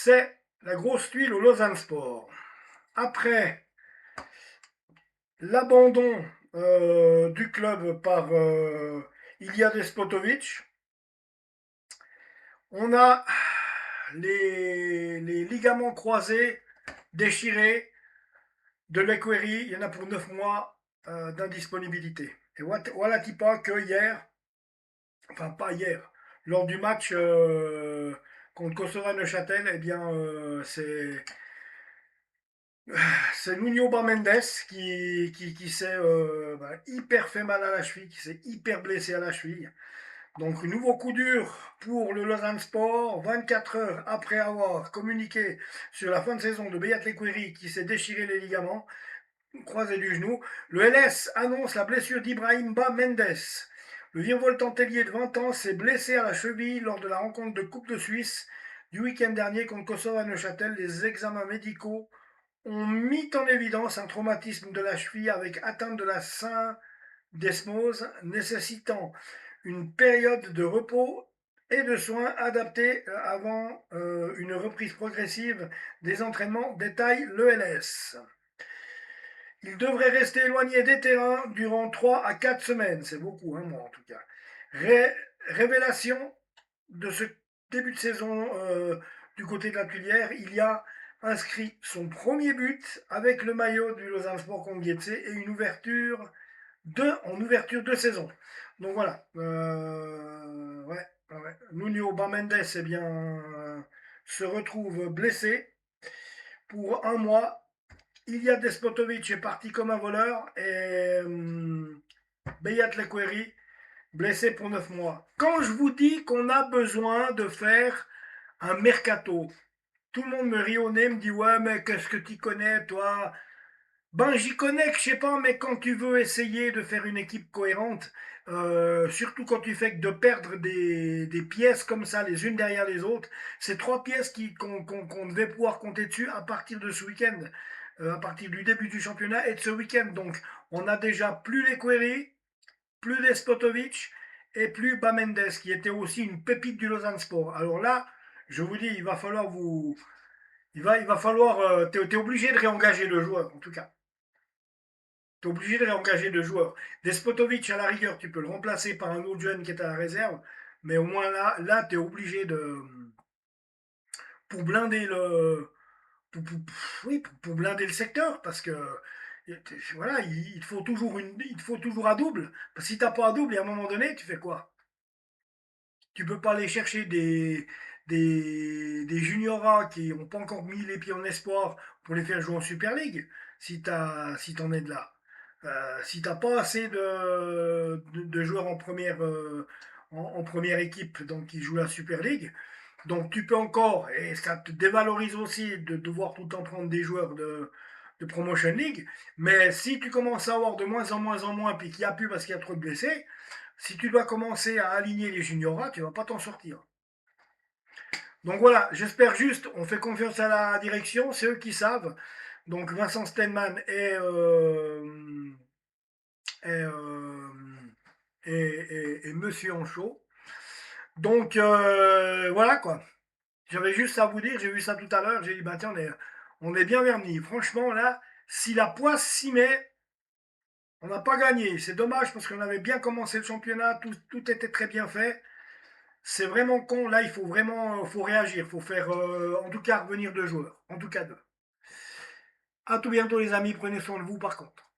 c'est la grosse tuile au Lausanne Sport. Après l'abandon du club par Ilija Despotovic, on a les ligaments croisés déchirés de l'Equerry. Il y en a pour 9 mois d'indisponibilité. Et voilà pas que hier, enfin pas hier, lors du match contre Kosovo-Neuchâtel, eh bien c'est Nuno Mendes qui s'est hyper fait mal à la cheville, qui s'est hyper blessé à la cheville. Donc, nouveau coup dur pour le Lausanne Sport, 24 heures après avoir communiqué sur la fin de saison de Beat Lequeri qui s'est déchiré les ligaments croisés du genou. Le LS annonce la blessure d'Ibrahim Ba Mendes. Le virevoltantelier de 20 ans s'est blessé à la cheville lors de la rencontre de Coupe de Suisse du week-end dernier contre Kosovo à Neuchâtel. Les examens médicaux ont mis en évidence un traumatisme de la cheville avec atteinte de la syndesmose nécessitant une période de repos et de soins adaptés avant une reprise progressive des entraînements, détaille l'ELS. Il devrait rester éloigné des terrains durant 3 à 4 semaines, c'est beaucoup, hein, moi en tout cas. Révélation de ce début de saison du côté de la Tuilière, il y a inscrit son premier but avec le maillot du Lausanne Sport contre Getse et une ouverture en ouverture de saison. Donc voilà, Nuno Mendes eh bien, se retrouve blessé pour un mois. Ilija Despotovic est parti comme un voleur et Beat Lequeri blessé pour 9 mois. Quand je vous dis qu'on a besoin de faire un mercato, tout le monde me rit au nez, me dit ouais mais qu'est-ce que tu connais toi? Ben j'y connais que je sais pas, mais quand tu veux essayer de faire une équipe cohérente, surtout quand tu fais que de perdre des pièces comme ça les unes derrière les autres, c'est 3 pièces qu'on devait pouvoir compter dessus à partir de ce week-end, à partir du début du championnat et de ce week-end. Donc on a déjà plus les Query, plus Despotovic et plus Bamendes qui était aussi une pépite du Lausanne Sport. Alors là, je vous dis, il va falloir t'es obligé de réengager le joueur en tout cas. Tu es obligé de réengager deux joueurs. Despotovic, à la rigueur, tu peux le remplacer par un autre jeune qui est à la réserve, mais au moins là tu es obligé de. Pour blinder le. Pour blinder le secteur, parce que. Voilà, il faut toujours un double. Parce que si t'as pas un double, et à un moment donné, tu fais quoi? Tu peux pas aller chercher des junioras qui n'ont pas encore mis les pieds en espoir pour les faire jouer en Super League, si t'en es de là. Si t'as pas assez de joueurs en première équipe donc qui jouent la Super League, donc tu peux encore, et ça te dévalorise aussi de devoir tout le temps prendre des joueurs de Promotion League, mais si tu commences à avoir de moins en moins, puis qu'il n'y a plus parce qu'il y a trop de blessés, si tu dois commencer à aligner les junioras, tu ne vas pas t'en sortir. Donc voilà, j'espère juste, on fait confiance à la direction, c'est eux qui savent. Donc Vincent Steinman et, euh, et Monsieur Anchaud. Donc voilà quoi. J'avais juste ça à vous dire, j'ai vu ça tout à l'heure, j'ai dit bah tiens, on est bien vernis. Franchement là, si la poisse s'y met, on n'a pas gagné. C'est dommage parce qu'on avait bien commencé le championnat, tout était très bien fait. C'est vraiment con. Là, il faut vraiment faut réagir. Il faut faire, en tout cas, revenir deux joueurs. En tout cas, deux. À tout bientôt, les amis. Prenez soin de vous, par contre.